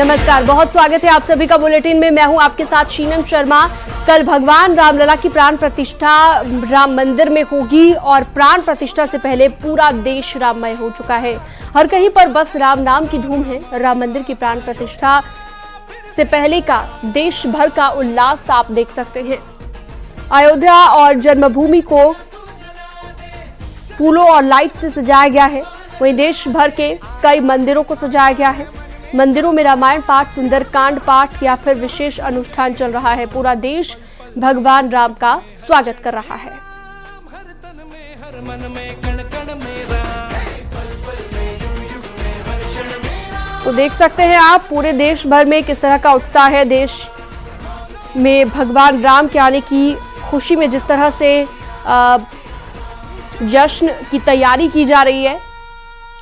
नमस्कार, बहुत स्वागत है आप सभी का बुलेटिन में। मैं हूं आपके साथ शीनम शर्मा। कल भगवान रामलला की प्राण प्रतिष्ठा राम मंदिर में होगी और प्राण प्रतिष्ठा से पहले पूरा देश राममय हो चुका है। हर कहीं पर बस राम नाम की धूम है। राम मंदिर की प्राण प्रतिष्ठा से पहले का देश भर का उल्लास आप देख सकते हैं। अयोध्या और जन्मभूमि को फूलों और लाइट से सजाया गया है। वहीं देश भर के कई मंदिरों को सजाया गया है। मंदिरों में रामायण पाठ, सुंदरकांड पाठ या फिर विशेष अनुष्ठान चल रहा है। पूरा देश भगवान राम का स्वागत कर रहा है। तो देख सकते हैं आप पूरे देश भर में किस तरह का उत्साह है। देश में भगवान राम के आने की खुशी में जिस तरह से जश्न की तैयारी की जा रही है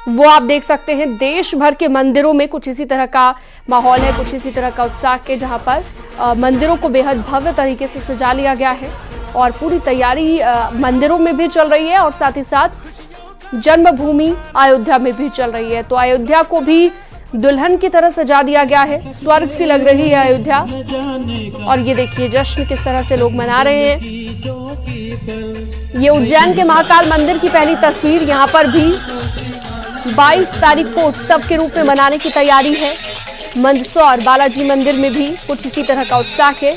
वो आप देख सकते हैं। देश भर के मंदिरों में कुछ इसी तरह का माहौल है, कुछ इसी तरह का उत्साह के, जहां पर मंदिरों को बेहद भव्य तरीके से सजा लिया गया है और पूरी तैयारी मंदिरों में भी चल रही है और साथ ही साथ जन्मभूमि अयोध्या में भी चल रही है। तो अयोध्या को भी दुल्हन की तरह सजा दिया गया है। स्वर्ग सी लग रही है अयोध्या। और ये देखिए जश्न किस तरह से लोग मना रहे हैं। ये उज्जैन के महाकाल मंदिर की पहली तस्वीर। यहाँ पर भी 22 तारीख को उत्सव के रूप में मनाने की तैयारी है। मंदसौर बालाजी मंदिर में भी कुछ इसी तरह का उत्साह है।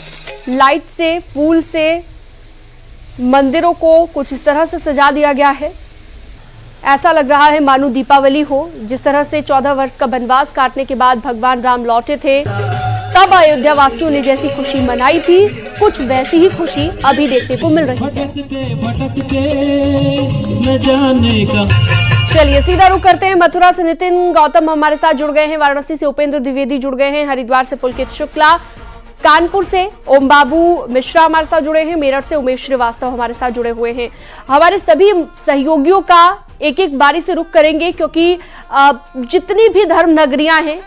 लाइट से, फूल से मंदिरों को कुछ इस तरह से सजा दिया गया है। ऐसा लग रहा है मानो दीपावली हो। जिस तरह से 14 वर्ष का वनवास काटने के बाद भगवान राम लौटे थे, तब अयोध्या वासियों ने जैसी खुशी मनाई थी, कुछ वैसी ही खुशी अभी देखने को मिल रही है। चलिए सीधा रुख करते हैं मथुरा से। नितिन गौतम हमारे साथ जुड़ गए हैं। वाराणसी से उपेंद्र द्विवेदी जुड़ गए हैं। हरिद्वार से पुलकित शुक्ला, कानपुर से ओम बाबू मिश्रा हमारे साथ जुड़े हैं। मेरठ से उमेश श्रीवास्तव हमारे साथ जुड़े हुए हैं। हमारे सभी सहयोगियों का एक एक बारी से रुख करेंगे क्योंकि जितनी भी धर्म नगरियां हैं,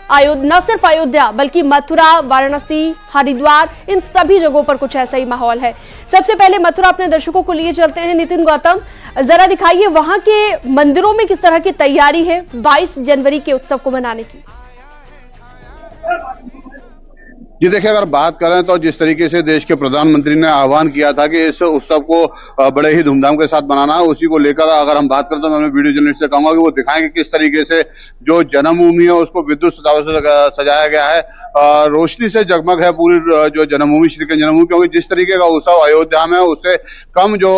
न सिर्फ अयोध्या बल्कि मथुरा, वाराणसी, हरिद्वार, इन सभी जगहों पर कुछ ऐसा ही माहौल है। सबसे पहले मथुरा अपने दर्शकों को लिए चलते हैं। नितिन गौतम, जरा दिखाइए वहां के मंदिरों में किस तरह की तैयारी है 22 जनवरी के उत्सव को मनाने की। जी देखिए, अगर बात करें तो जिस तरीके से देश के प्रधानमंत्री ने आह्वान किया था कि इस उत्सव को बड़े ही धूमधाम के साथ मनाना है, उसी को लेकर अगर हम बात करें तो मैं अपने वीडियो जर्नलिस्ट से कहूंगा कि वो दिखाएंगे किस तरीके से जो जन्मभूमि है उसको विद्युत सजावट से सजाया गया है। रोशनी से जगमग है पूरी जो जन्मभूमि, श्री कृष्ण जन्मभूमि, क्योंकि जिस तरीके का उत्सव अयोध्या में उससे कम जो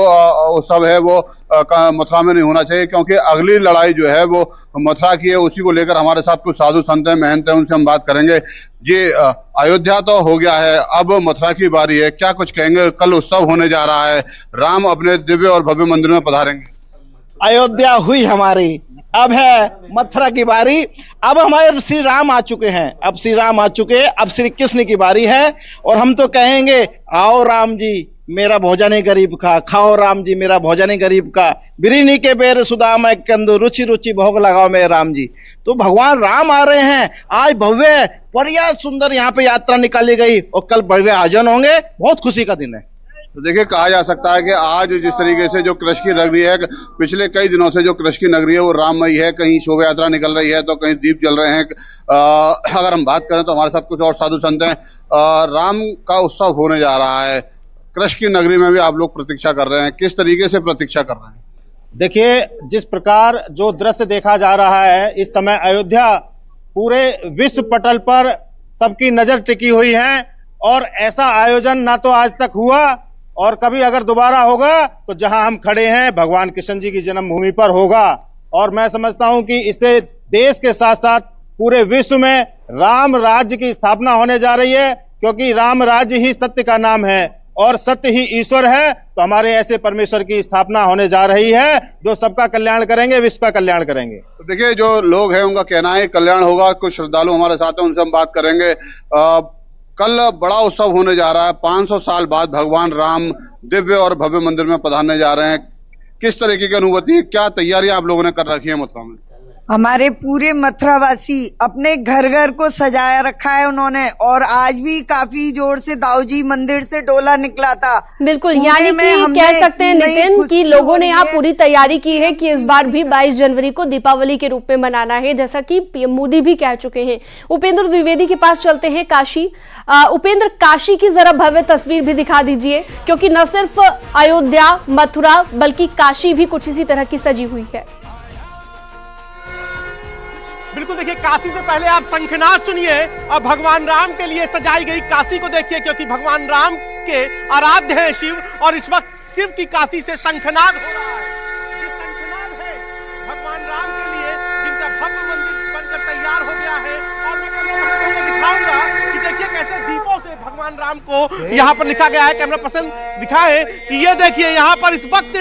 उत्सव है वो मथुरा में नहीं होना चाहिए, क्योंकि अगली लड़ाई जो है वो मथुरा की है। उसी को लेकर हमारे साथ कुछ साधु संत हैं, महंत हैं, उनसे हम बात करेंगे। ये अयोध्या तो हो गया है, अब मथुरा की बारी है, क्या कुछ कहेंगे? कल उत्सव होने जा रहा है, राम अपने दिव्य और भव्य मंदिर में पधारेंगे। अयोध्या हुई हमारी, अब है मथुरा की बारी। अब हमारे श्री राम आ चुके हैं, अब श्री राम आ चुके, अब श्री कृष्ण की बारी है। और हम तो कहेंगे आओ राम जी मेरा भोजन ही गरीब का, खाओ राम जी मेरा भोजन ही गरीब का, बिरिनी के बेर सुदाम कंदो, रुचि रुचि भोग लगाओ मेरे राम जी। तो भगवान राम आ रहे हैं। आज भव्य बढ़िया सुंदर यहाँ पे यात्रा निकाली गई और कल भव्य आयोजन होंगे। बहुत खुशी का दिन है। तो देखिए, कहा जा सकता है कि आज जिस तरीके से जो कृष्ण की नगरी है, पिछले कई दिनों से जो कृष्ण की नगरी है वो राममयी है। कहीं शोभा यात्रा निकल रही है तो कहीं दीप जल रहे हैं। अगर हम बात करें तो हमारे साथ कुछ और साधु संत हैं। राम का उत्सव होने जा रहा है, कृष्ण की नगरी में भी आप लोग प्रतीक्षा कर रहे हैं, किस तरीके से प्रतीक्षा कर रहे हैं? देखिए, जिस प्रकार जो दृश्य देखा जा रहा है इस समय, अयोध्या पूरे विश्व पटल पर सबकी नजर टिकी हुई है और ऐसा आयोजन ना तो आज तक हुआ और कभी अगर दोबारा होगा तो जहां हम खड़े हैं भगवान कृष्ण जी की जन्मभूमि पर होगा। और मैं समझता हूं कि इससे देश के साथ साथ पूरे विश्व में राम राज्य की स्थापना होने जा रही है, क्योंकि राम राज्य ही सत्य का नाम है और सत्य ही ईश्वर है। तो हमारे ऐसे परमेश्वर की स्थापना होने जा रही है जो सबका कल्याण करेंगे, विश्व का कल्याण करेंगे। तो देखिए, जो लोग हैं उनका कहना है कल्याण होगा। कुछ श्रद्धालु हमारे साथ हैं, उनसे हम बात करेंगे। कल बड़ा उत्सव होने जा रहा है, 500 साल बाद भगवान राम दिव्य और भव्य मंदिर में पधारने जा रहे हैं। किस तरीके की अनुभूति, क्या तैयारियां आप लोगों ने कर रखी है मथुरा में? हमारे पूरे मथुरावासी अपने घर घर को सजाया रखा है उन्होंने, और आज भी काफी जोर से दाऊजी मंदिर से डोला निकला था। बिल्कुल, पूरे यानी में कि हमने कह सकते हैं नई नितिन खुशी कि लोगों ने हो यहाँ रही है। पूरी तैयारी की है कि इस बार भी 22 जनवरी को दीपावली के रूप में मनाना है, जैसा कि पीएम मोदी भी कह चुके हैं। उपेंद्र द्विवेदी के पास चलते हैं, काशी। उपेंद्र, काशी की जरा भव्य तस्वीर भी दिखा दीजिए, क्योंकि न सिर्फ अयोध्या मथुरा बल्कि काशी भी कुछ इसी तरह की सजी हुई है। बिल्कुल, देखिए काशी से पहले आप शंखनाद सुनिए और भगवान राम के लिए सजाई गई काशी को देखिए, क्योंकि भगवान राम के आराध्य हैं शिव, और इस वक्त शिव की काशी से शंखनाद हो रहा है। ये शंखनाद है भगवान राम के लिए, जिनका भव्य मंदिर बनकर तैयार हो गया है। और मैं कैमरा दिखाऊंगा कि देखिए कैसे दीपों से भगवान राम को यहाँ पर लिखा गया है। कैमरा पर्सन दिखाए कि ये देखिए यहाँ पर इस वक्त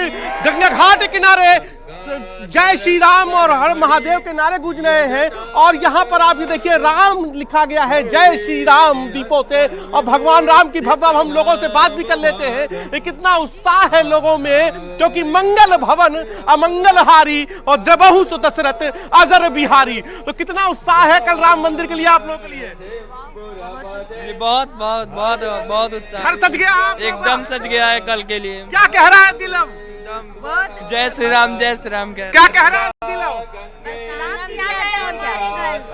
गंगा घाट के किनारे जय श्री राम और हर महादेव के नारे गूंज रहे हैं, और यहाँ पर आप ये देखिए राम लिखा गया है, जय श्री राम दीपों से। और भगवान राम की भव्य, हम लोगों से बात भी कर लेते हैं, ये कितना उत्साह है लोगों में, क्योंकि मंगल भवन अमंगल हारी और द्रबहु सु दशरथ अजर बिहारी। तो कितना उत्साह है कल राम मंदिर के लिए, आप लोगों के लिए? बहुत बहुत बहुत बहुत उत्साह, घर सज गया, एकदम सज गया है कल के लिए। क्या कह रहा है दिल अब? जय श्री राम, जय श्री राम। क्या कह रहा है दिल अब?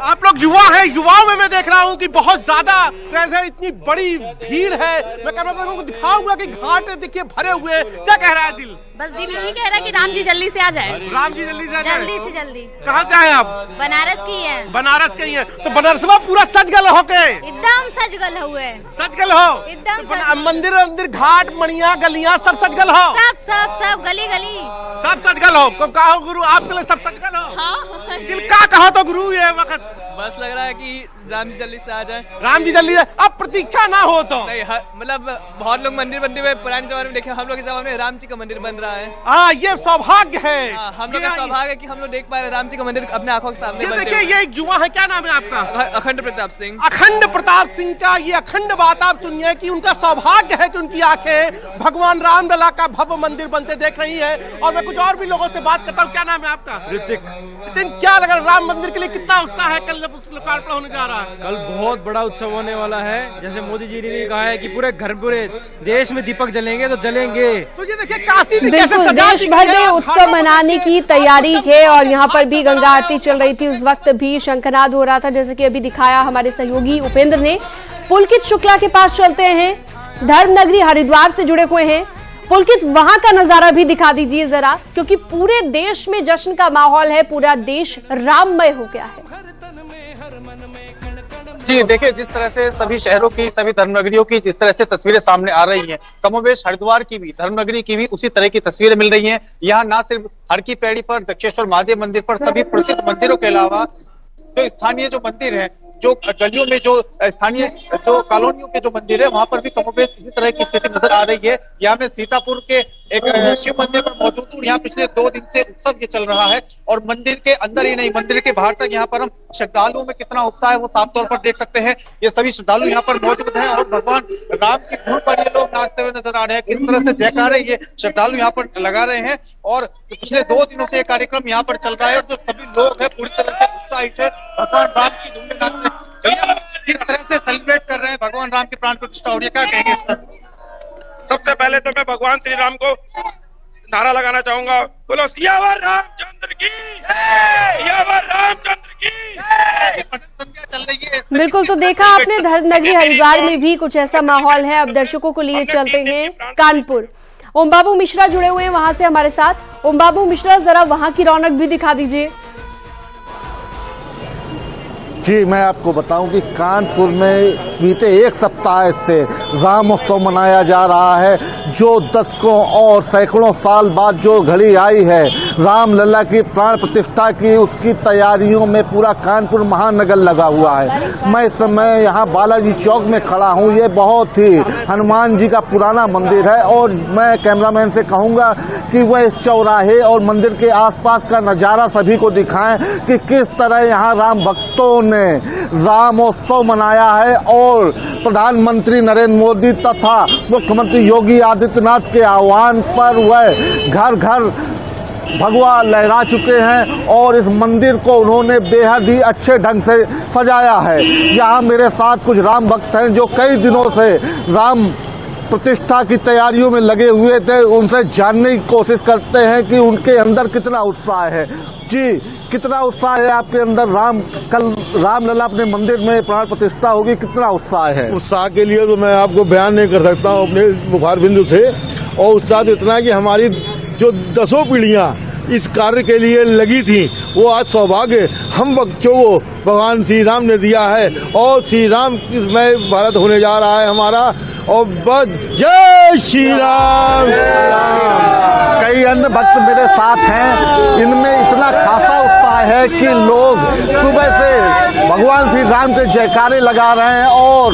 आप लोग युवा हैं, युवाओं में मैं देख रहा हूँ कि बहुत ज्यादा क्रेज है, इतनी बड़ी भीड़ है। मैं कैमरा को दिखाऊंगा कि घाट देखिए भरे हुए। क्या कह रहा है दिल? बस दिल यही कह रहा है कि राम जी जल्दी से आ जाए। राम जी जल्दी से आ जाए। जल्दी से जल्दी। कहाँ से आए आप? बनारस की है। बनारस के ही है, तो बनारसवा पूरा सजगल हो के? एकदम सजगल हुए। सजगल हो एकदम तो मंदिर मंदिर घाट मणिया गलियां सब सजगल हो? सब सब सब गली गली सब सजगल हो। तो कहो गुरु आपके लिए सब सजगल हो? हाँ। दिल का कहा तो गुरु ये वक्त बस लग रहा है कि राम जी जल्दी से आ जाए। राम जी जल्दी, अब प्रतीक्षा ना हो तो नहीं, मतलब बहुत लोग मंदिर बनते हुए पुराने जमाने में देखे, हम लोग के जमाने में राम जी का मंदिर बन रहा है। हाँ, ये सौभाग्य है। हम लोग का सौभाग्य है कि हम लोग देख पा रहे हैं राम जी का मंदिर अपने आंखों के सामने बनते देखिए, ये एक युवा है, क्या नाम है आपका? अखंड प्रताप सिंह। अखंड प्रताप सिंह का ये अखंड बात आप सुनिए कि उनका सौभाग्य है कि उनकी आंखें भगवान राम लला का भव्य मंदिर बनते देख रही है। और मैं कुछ और भी लोगों से बात करता हूँ। क्या नाम है आपका? ऋतिक। नितिन, क्या लगा राम मंदिर के लिए कितना उत्साह है? कल लोकार्पण होने जा रहा है। कल बहुत बड़ा उत्सव होने वाला है। जैसे मोदी जी ने भी कहा है कि पूरे घर, पूरे देश में दीपक जलेंगे तो जलेंगे। तो ये देखिए काशी भी कैसे बिल्कुल, सजा देश दी भर गई है, में और उत्सव घाटों पर मनाने देखिए, की तैयारी है, और यहाँ पर भी गंगा आरती चल रही थी। उस वक्त भी शंखनाद हो रहा था, जैसे कि अभी दिखाया हमारे सहयोगी उपेंद्र ने। पुलकित शुक्ला के पास चलते हैं, धर्मनगरी हरिद्वार से जुड़े हुए हैं। पुलकित, वहां का नजारा भी दिखा दीजिए जरा, क्योंकि पूरे देश में जश्न का माहौल है, पूरा देश राममय हो गया है। जी देखिए, जिस तरह से सभी शहरों की, सभी धर्मनगरियों की जिस तरह से तस्वीरें सामने आ रही हैं, कमोबेश हरिद्वार की भी, धर्मनगरी की भी उसी तरह की तस्वीरें मिल रही हैं। यहाँ ना सिर्फ हर की पैड़ी पर, दक्षेश्वर महादेव मंदिर पर, सभी प्रसिद्ध मंदिरों के अलावा जो स्थानीय जो मंदिर है, जो गलियों में जो स्थानीय जो कॉलोनियों के जो मंदिर है, वहां पर भी कमोबेश इसी तरह की स्थिति नजर आ रही है। यहाँ में सीतापुर के एक शिव मंदिर पर मौजूद हूँ। यहाँ पिछले 2 दिन से उत्सव ये चल रहा है, और मंदिर के अंदर ही नहीं, मंदिर के बाहर तक यहाँ पर हम श्रद्धालुओं में कितना उत्साह है वो साफ तौर पर देख सकते हैं। ये सभी श्रद्धालु यहाँ पर मौजूद हैं, और भगवान राम की धुन पर ये लोग नाचते हुए नजर आ रहे हैं। किस तरह से जयकारे ये श्रद्धालु यहाँ पर लगा रहे हैं, और पिछले 2 दिनों से ये कार्यक्रम यहाँ पर चल रहा है, और जो सभी लोग हैं पूरी तरह से उत्साहित है, भगवान राम की धुन में नाच रहे हैं। किस तरह से सेलिब्रेट कर रहे हैं भगवान राम की प्राण प्रतिष्ठा, और ये क्या कहेंगे इस पर? सबसे पहले तो मैं भगवान श्री राम को नारा लगाना चाहूंगा, बोलो सियावर रामचंद्र की, सियावर रामचंद्र की। भजन संध्या चल रही है। बिल्कुल, तो देखा आपने धर्मनगरी हरिद्वार में भी कुछ ऐसा माहौल है। अब दर्शकों को लिए चलते हैं कानपुर। ओम बाबू मिश्रा जुड़े हुए हैं वहां से हमारे साथ। ओम बाबू मिश्रा, जरा वहां की रौनक भी दिखा दीजिए। जी, मैं आपको बताऊं कि कानपुर में बीते 1 सप्ताह से रामोत्सव मनाया जा रहा है, जो दशकों और सैकड़ों साल बाद जो घड़ी आई है राम लला की प्राण प्रतिष्ठा की, उसकी तैयारियों में पूरा कानपुर महानगर लगा हुआ है। मैं इस समय यहाँ बालाजी चौक में खड़ा हूँ। ये बहुत ही हनुमान जी का पुराना मंदिर है, और मैं कैमरामैन से कहूँगा कि वह इस चौराहे और मंदिर के आसपास का नज़ारा सभी को दिखाएं कि किस तरह यहाँ राम भक्तों ने रामोत्सव मनाया है, और प्रधानमंत्री नरेंद्र मोदी तथा मुख्यमंत्री योगी आदित्यनाथ के आह्वान पर वह घर घर भगवा लहरा चुके हैं और इस मंदिर को उन्होंने बेहद ही अच्छे ढंग से सजाया है। यहाँ मेरे साथ कुछ राम भक्त हैं जो कई दिनों से राम प्रतिष्ठा की तैयारियों में लगे हुए थे। उनसे जानने की कोशिश करते हैं कि उनके अंदर कितना उत्साह है। जी, कितना उत्साह है आपके अंदर? कल रामलला अपने मंदिर में प्राण प्रतिष्ठा होगी, कितना उत्साह है? उत्साह के लिए तो मैं आपको बयान नहीं कर सकता हूँ अपने बुखार बिंदु से। और उत्साह तो इतना है कि हमारी जो 10 पीढ़ियाँ इस कार्य के लिए लगी थी, वो आज सौभाग्य हम बच्चों को भगवान श्री राम ने दिया है। और श्री राम में भारत होने जा रहा है हमारा। और बस जय श्री राम। कई अन्य भक्त मेरे साथ हैं, इनमें इतना खासा उत्साह है कि लोग सुबह से भगवान श्री राम के जयकारे लगा रहे हैं और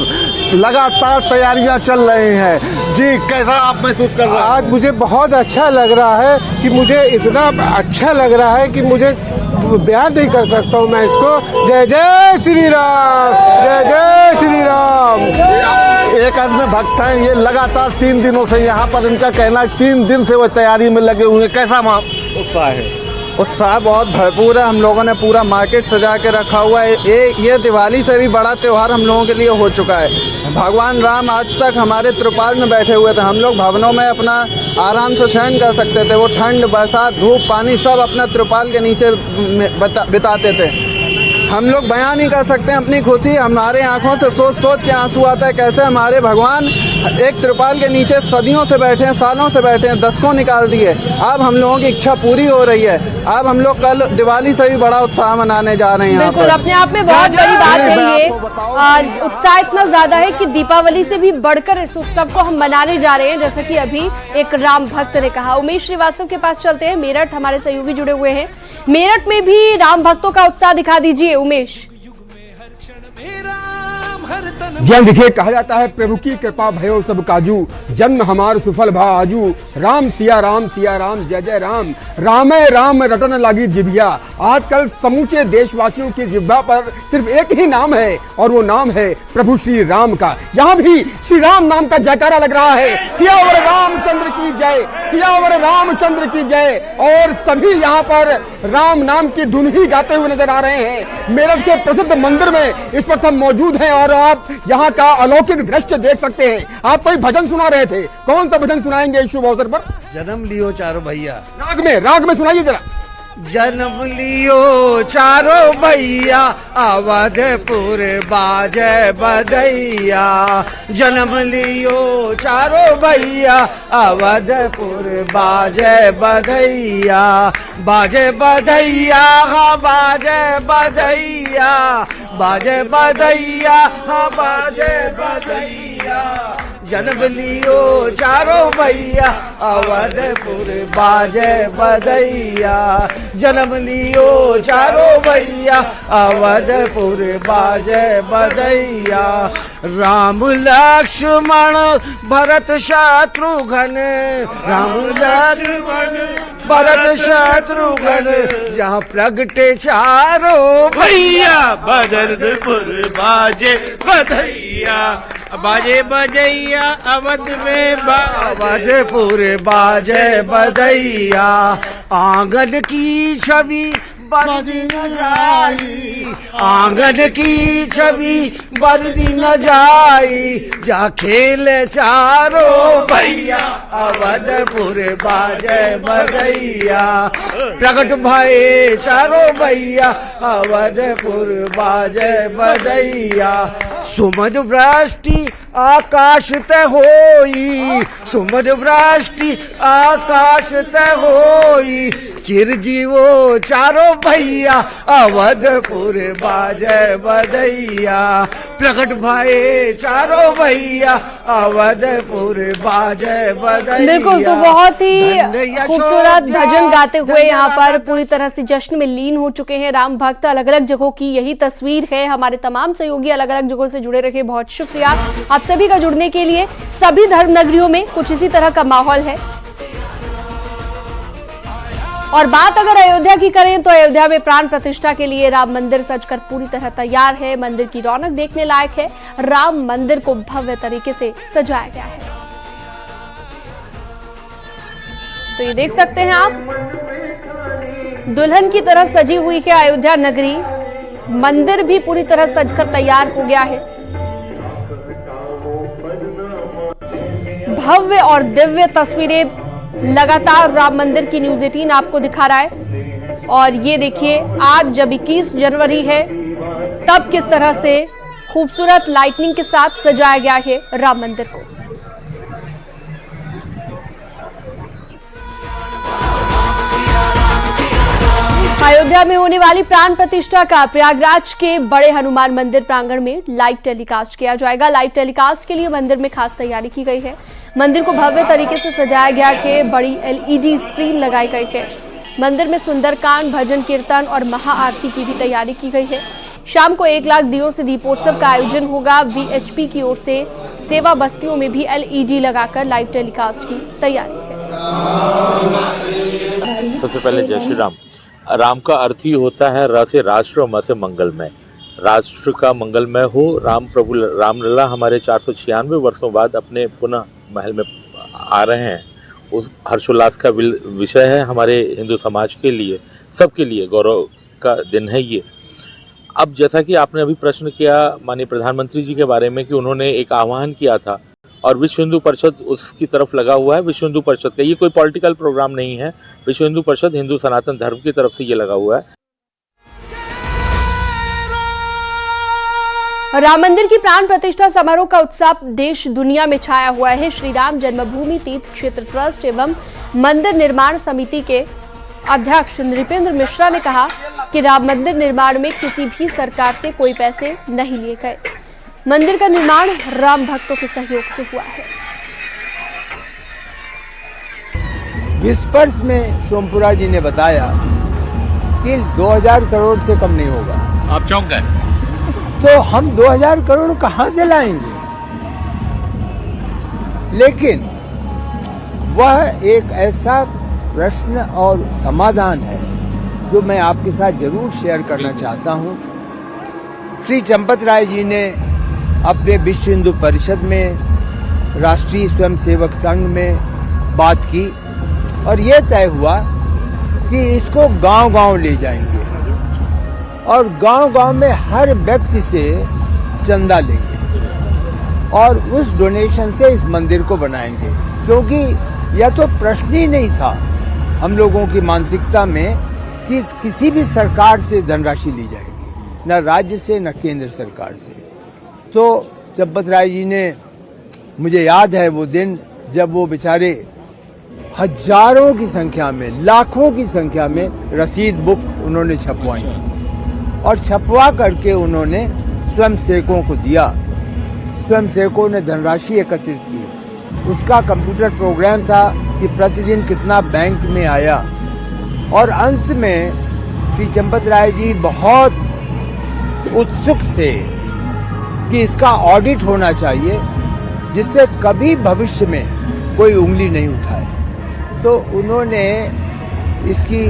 लगातार तैयारियां चल रही हैं। जी, कैसा आप महसूस कर रहे हैं? आज मुझे बहुत अच्छा लग रहा है कि मुझे इतना अच्छा लग रहा है कि मुझे बयान नहीं कर सकता हूँ मैं इसको। जय जय श्री राम, जय जय श्री राम। एक अन्य भक्त हैं, ये लगातार 3 दिनों से यहाँ पर, इनका कहना है 3 दिन से वो तैयारी में लगे हुए हैं। कैसा उत्साह है? उत्साह बहुत भरपूर है। हम लोगों ने पूरा मार्केट सजा के रखा हुआ है। ये दिवाली से भी बड़ा त्यौहार हम लोगों के लिए हो चुका है। भगवान राम आज तक हमारे त्रिपाल में बैठे हुए थे। हम लोग भवनों में अपना आराम से शयन कर सकते थे। वो ठंड, बरसात, धूप, पानी सब अपना त्रिपाल के नीचे बिताते थे। हम लोग बयान नहीं कर सकते अपनी खुशी। हमारे आंखों से सोच सोच के आंसू आता है कैसे हमारे भगवान एक त्रिपाल के नीचे सदियों से बैठे हैं, सालों से बैठे हैं, दशकों निकाल दिए। अब हम लोगों की इच्छा पूरी हो रही है। अब हम लोग कल दिवाली से भी बड़ा उत्साह मनाने जा रहे हैं। बिल्कुल, अपने आप में बहुत बड़ी बात है ये। उत्साह इतना ज्यादा है कि दीपावली से भी बढ़कर इस उत्सव को हम मनाने जा रहे हैं, जैसा कि अभी एक राम भक्त ने कहा। उमेश श्रीवास्तव के पास चलते हैं। मेरठ हमारे सहयोगी जुड़े हुए हैं। मेरठ में भी राम भक्तों का उत्साह दिखा दीजिए उमेश। जी हाँ, देखिए, कहा जाता है प्रभु की कृपा भयो सब काजू, जन्म हमार सुफल भा आजू, राम सिया राम जय जय राम, रामे राम रटन लागी जिभिया। आजकल समूचे देशवासियों की जिह्वा पर सिर्फ एक ही नाम है और वो नाम है प्रभु श्री राम का। यहाँ भी श्री राम नाम का जयकारा लग रहा है। सियावर रामचंद्र की जय, सियावर रामचंद्र की जय। और सभी यहाँ पर राम नाम की धुन ही गाते हुए नजर आ रहे हैं। मेरठ के प्रसिद्ध मंदिर में इस वक्त हम मौजूद हैं और आप यहाँ का अलौकिक दृश्य देख सकते हैं। आप कोई भजन सुना रहे थे, कौन सा भजन सुनाएंगे इस शुभ अवसर पर? जन्म लियो चारों भैया। राग में सुनाइए जरा। जन्म लियो चारों भैया, अवधपुर बाजे बधैया। जन्म लियो चारों भैया, अवधपुर बाजे बधैया। बाजे बधैया, हाँ बाजे बधैया, बाजे बधैया, हाँ बाजे बधैया। जन्म लियो चारों भैया, अवधपुर बाजे बधैया। जन्म लियो चारों भैया, अवधपुर बाजे बधैया। राम लक्ष्मण भरत शत्रुघ्न, राम लक्ष्मण भरत शत्रुघ्न, जहाँ प्रगटे चारों भैया, बदरपुर बाजे बधैया। बाजे बजैया अवध में, अवधपुर बाजे बधैया। आंगन की छवि बरदी न जाई, आंगन की छवि बरदी न जाई। जा खेल चारों भैया, अवधपुर बाजे बधैया। प्रकट भये चारों भैया, अवधपुर बाजे बधैया। सुमध वृष्टि आकाश तय होई, सुमध वृष्टि आकाश तय होई। चिरजीवो चारों भैया, अवधपुर बाजे बधैया। प्रकट भये चारों भैया, अवधपुर बाजे बधैया। बिल्कुल, तो बहुत ही खूबसूरत भजन गाते हुए यहाँ पर पूरी तरह से जश्न में लीन हो चुके हैं राम भक्त। अलग अलग जगहों की यही तस्वीर है। हमारे तमाम सहयोगी अलग अलग जगहों से जुड़े रहे, बहुत शुक्रिया आप सभी का जुड़ने के लिए। सभी धर्म नगरियों में कुछ इसी तरह का माहौल है। और बात अगर अयोध्या की करें तो अयोध्या में प्राण प्रतिष्ठा के लिए राम मंदिर सजकर पूरी तरह तैयार है। मंदिर की रौनक देखने लायक है। राम मंदिर को भव्य तरीके से सजाया गया है। तो ये देख सकते हैं आप दुल्हन की तरह सजी हुई है अयोध्या नगरी। मंदिर भी पूरी तरह सजकर तैयार हो गया है। भव्य और दिव्य तस्वीरें लगातार राम मंदिर की न्यूज़ 18 आपको दिखा रहा है। और ये देखिए, आज जब 21 जनवरी है तब किस तरह से खूबसूरत लाइटनिंग के साथ सजाया गया है राम मंदिर को। अयोध्या में होने वाली प्राण प्रतिष्ठा का प्रयागराज के बड़े हनुमान मंदिर प्रांगण में लाइव टेलीकास्ट किया जाएगा। लाइव टेलीकास्ट के लिए मंदिर में खास तैयारी की गई है। मंदिर को भव्य तरीके से सजाया गया है। बड़ी LED स्क्रीन लगाई गई है। मंदिर में सुंदरकांड, भजन कीर्तन और महाआरती की भी तैयारी की गई है। शाम को 1 लाख दियों से दीपोत्सव का आयोजन होगा। VHP की ओर से सेवा बस्तियों में भी LED लगाकर लाइव टेलीकास्ट की तैयारी है। सबसे पहले जय श्री राम। राम का अर्थ ही होता है र से राष्ट्र और म से मंगलमय। राष्ट्र का मंगलमय हो। राम प्रभु रामलला हमारे 496 वर्षों बाद अपने पुनः महल में आ रहे हैं। उस हर्षोल्लास का विषय है हमारे हिंदू समाज के लिए, सबके लिए गौरव का दिन है ये। अब जैसा कि आपने अभी प्रश्न किया माननीय प्रधानमंत्री जी के बारे में कि उन्होंने एक आह्वान किया था और विश्व हिंदू परिषद उसकी तरफ लगा हुआ है। विश्व हिंदू परिषद का ये कोई पॉलिटिकल प्रोग्राम नहीं है। विश्व हिंदू परिषद हिंदू सनातन धर्म की तरफ से ये लगा हुआ है। राम मंदिर की प्राण प्रतिष्ठा समारोह का उत्साह देश दुनिया में छाया हुआ है। श्री राम जन्मभूमि तीर्थ क्षेत्र ट्रस्ट एवं मंदिर निर्माण समिति के अध्यक्ष नृपेंद्र मिश्रा ने कहा कि राम मंदिर निर्माण में किसी भी सरकार से कोई पैसे नहीं लिए गए। मंदिर का निर्माण राम भक्तों के सहयोग से हुआ है। विस्पर्श में सोमपुरा जी ने बताया कि 2000 करोड़ से कम नहीं होगा। आप चौंक गए। तो हम 2000 करोड़ कहां से लाएंगे? लेकिन वह एक ऐसा प्रश्न और समाधान है जो मैं आपके साथ जरूर शेयर करना चाहता हूं। श्री चंपत राय जी ने अपने विश्व हिंदू परिषद में, राष्ट्रीय स्वयंसेवक संघ में बात की और यह तय हुआ कि इसको गांव-गांव ले जाएंगे और गांव-गांव में हर व्यक्ति से चंदा लेंगे और उस डोनेशन से इस मंदिर को बनाएंगे। क्योंकि यह तो प्रश्न ही नहीं था हम लोगों की मानसिकता में कि किसी भी सरकार से धनराशि ली जाएगी, न राज्य से न केंद्र सरकार से। तो चंपत राय जी ने, मुझे याद है वो दिन जब वो बेचारे हजारों की संख्या में, लाखों की संख्या में रसीद बुक उन्होंने छपवाई और छपवा करके उन्होंने स्वयंसेवकों को दिया। स्वयंसेवकों ने धनराशि एकत्रित की। उसका कंप्यूटर प्रोग्राम था कि प्रतिदिन कितना बैंक में आया और अंत में श्री चंपत राय जी बहुत उत्सुक थे कि इसका ऑडिट होना चाहिए जिससे कभी भविष्य में कोई उंगली नहीं उठाए। तो उन्होंने इसकी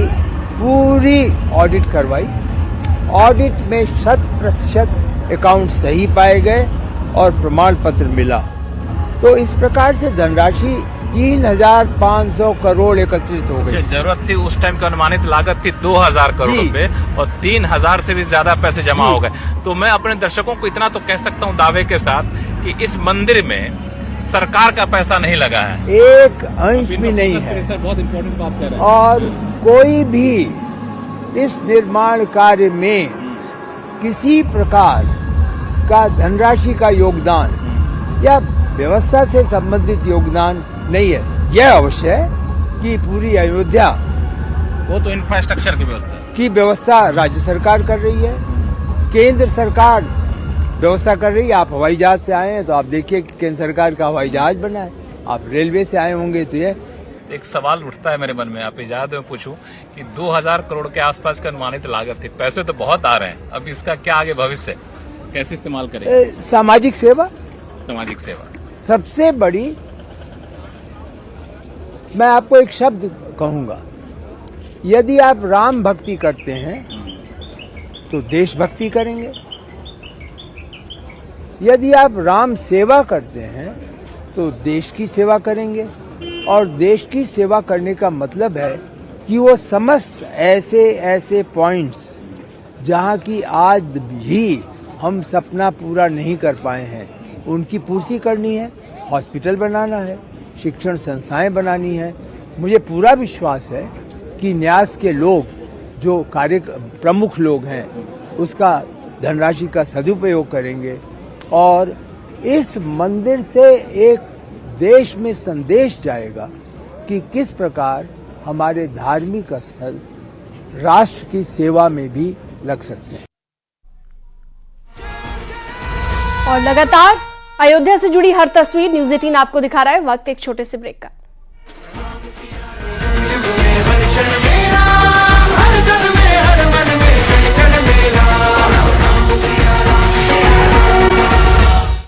पूरी ऑडिट करवाई। ऑडिट में 100% अकाउंट सही पाए गए और प्रमाण पत्र मिला। तो इस प्रकार से धनराशि 3500 करोड़ एकत्रित हो गई। जरूरत थी उस टाइम की अनुमानित लागत थी 2000 करोड़ रुपए और 3000 से भी ज्यादा पैसे जमा हो गए। तो मैं अपने दर्शकों को इतना तो कह सकता हूं दावे के साथ कि इस मंदिर में सरकार का पैसा नहीं लगा है, एक अंश भी नहीं है। सर बहुत इम्पोर्टेंट बात कह रहे हैं। और कोई भी इस निर्माण कार्य में किसी प्रकार का धनराशि का योगदान या व्यवस्था से संबंधित योगदान नहीं है। यह अवश्य है कि पूरी अयोध्या, वो तो इंफ्रास्ट्रक्चर की व्यवस्था की व्यवस्था राज्य सरकार कर रही है, केंद्र सरकार व्यवस्था कर रही है। आप हवाई जहाज से आए हैं तो आप देखिए कि केंद्र सरकार का हवाई जहाज बना है। आप रेलवे से आए होंगे तो ये एक सवाल उठता है मेरे मन में, आप इजाजत में पूछूं कि 2000 करोड़ के आसपास की अनुमानित लागत थी। पैसे तो बहुत आ रहे हैं, अब इसका क्या आगे भविष्य कैसे इस्तेमाल करेंगे? सामाजिक सेवा, सामाजिक सेवा सबसे बड़ी। मैं आपको एक शब्द कहूंगा, यदि आप राम भक्ति करते हैं तो देशभक्ति करेंगे। यदि आप राम सेवा करते हैं तो देश की सेवा करेंगे। और देश की सेवा करने का मतलब है कि वो समस्त ऐसे ऐसे पॉइंट्स जहाँ की आज भी हम सपना पूरा नहीं कर पाए हैं, उनकी पूर्ति करनी है। हॉस्पिटल बनाना है, शिक्षण संस्थाएं बनानी है। मुझे पूरा विश्वास है कि न्यास के लोग जो प्रमुख लोग हैं उसका धनराशि का सदुपयोग करेंगे और इस मंदिर से एक देश में संदेश जाएगा कि किस प्रकार हमारे धार्मिक स्थल राष्ट्र की सेवा में भी लग सकते हैं। और लगातार अयोध्या से जुड़ी हर तस्वीर न्यूज़ 18 आपको दिखा रहा है। वक्त एक छोटे से ब्रेक का।